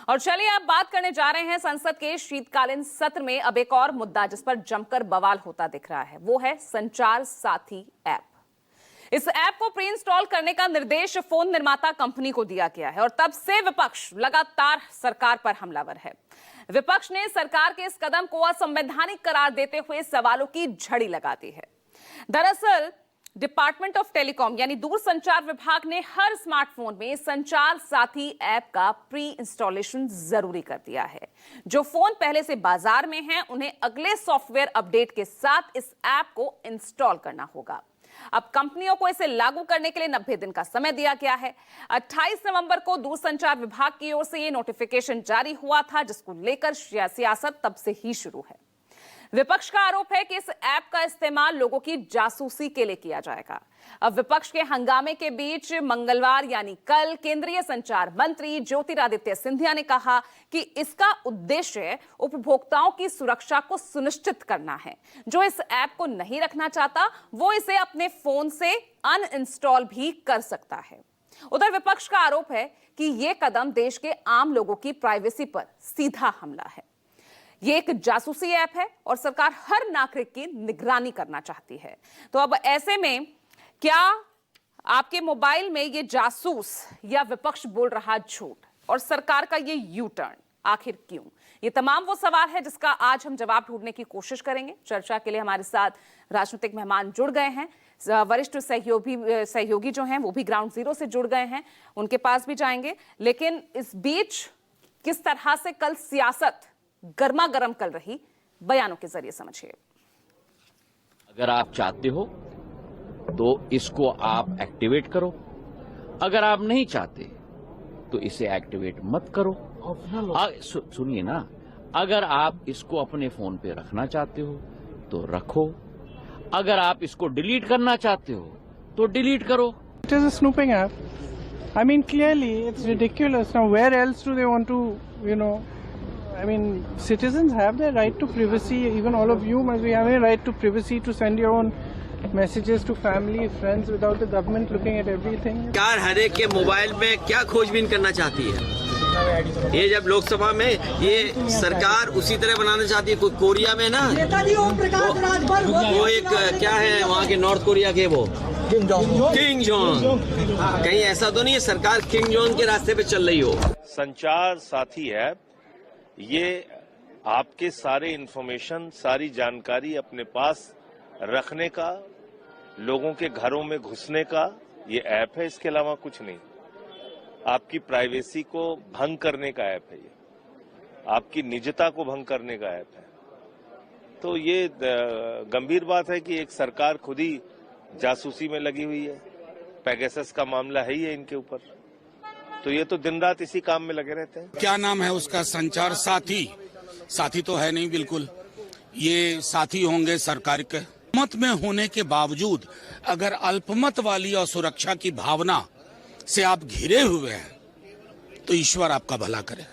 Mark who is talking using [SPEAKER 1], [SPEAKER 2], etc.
[SPEAKER 1] और चलिए अब बात करने जा रहे हैं संसद के शीतकालीन सत्र में अब एक और मुद्दा जिस पर जमकर बवाल होता दिख रहा है, वो है संचार साथी ऐप। इस ऐप को प्री इंस्टॉल करने का निर्देश फोन निर्माता कंपनी को दिया गया है और तब से विपक्ष लगातार सरकार पर हमलावर है। विपक्ष ने सरकार के इस कदम को असंवैधानिक करार देते हुए सवालों की झड़ी लगा दी है। दरअसल डिपार्टमेंट ऑफ टेलीकॉम यानी दूरसंचार विभाग ने हर स्मार्टफोन में संचार साथी ऐप का प्री इंस्टॉलेशन जरूरी कर दिया है। जो फोन पहले से बाजार में हैं, उन्हें अगले सॉफ्टवेयर अपडेट के साथ इस ऐप को इंस्टॉल करना होगा। अब कंपनियों को इसे लागू करने के लिए 90 दिन का समय दिया गया है। 28 नवंबर को दूरसंचार विभाग की ओर से ये नोटिफिकेशन जारी हुआ था, जिसको लेकर सियासत तब से ही शुरू है। विपक्ष का आरोप है कि इस ऐप का इस्तेमाल लोगों की जासूसी के लिए किया जाएगा। अब विपक्ष के हंगामे के बीच मंगलवार यानी कल केंद्रीय संचार मंत्री ज्योतिरादित्य सिंधिया ने कहा कि इसका उद्देश्य उपभोक्ताओं की सुरक्षा को सुनिश्चित करना है। जो इस ऐप को नहीं रखना चाहता वो इसे अपने फोन से अनइंस्टॉल भी कर सकता है। उधर विपक्ष का आरोप है कि यह कदम देश के आम लोगों की प्राइवेसी पर सीधा हमला है। ये एक जासूसी ऐप है और सरकार हर नागरिक की निगरानी करना चाहती है। तो अब ऐसे में क्या आपके मोबाइल में ये जासूस या विपक्ष बोल रहा झूठ और सरकार का ये यू टर्न आखिर क्यों? ये तमाम वो सवाल है जिसका आज हम जवाब ढूंढने की कोशिश करेंगे। चर्चा के लिए हमारे साथ राजनीतिक मेहमान जुड़ गए हैं। वरिष्ठ सहयोगी जो हैं वो भी ग्राउंड जीरो से जुड़ गए हैं, उनके पास भी जाएंगे। लेकिन इस बीच किस तरह से कल सियासत गर्मा गर्म कल रही, बयानों के जरिए समझिए।
[SPEAKER 2] अगर आप चाहते हो तो इसको आप एक्टिवेट करो, अगर आप नहीं चाहते तो इसे एक्टिवेट मत करो। सुनिए ना, अगर आप इसको अपने फोन पे रखना चाहते हो तो रखो, अगर आप इसको डिलीट करना चाहते हो तो डिलीट करो।
[SPEAKER 3] It is a snooping app. I mean, clearly it's ridiculous. Now, where else do they want to, I mean, citizens have their right to privacy. Even all of you must be having a right to privacy to send your own messages to family, friends without the government looking at everything.
[SPEAKER 4] सरकार हर एक के mobile में क्या खोजबीन करना चाहती है? ये जब लोकसभा में ये सरकार उसी तरह बनाना चाहती है। कोरिया में ना वो एक क्या है वहाँ के नॉर्थ कोरिया के वो किंग जोंग, कहीं ऐसा तो नहीं है सरकार किंग जोंग के रास्ते पे चल रही हो?
[SPEAKER 5] संचार साथी ऐप ये आपके सारे इंफॉर्मेशन, सारी जानकारी अपने पास रखने का, लोगों के घरों में घुसने का ये ऐप है। इसके अलावा कुछ नहीं। आपकी प्राइवेसी को भंग करने का ऐप है, ये आपकी निजता को भंग करने का ऐप है। तो ये गंभीर बात है कि एक सरकार खुद ही जासूसी में लगी हुई है। पेगासस का मामला है ही है इनके ऊपर, तो ये तो दिन रात इसी काम में लगे रहते हैं।
[SPEAKER 6] क्या नाम है उसका? संचार साथी। साथी तो है नहीं बिल्कुल, ये साथी होंगे सरकार के। मत में होने के बावजूद अगर अल्पमत वाली और सुरक्षा की भावना से आप घिरे हुए हैं तो ईश्वर आपका भला करे।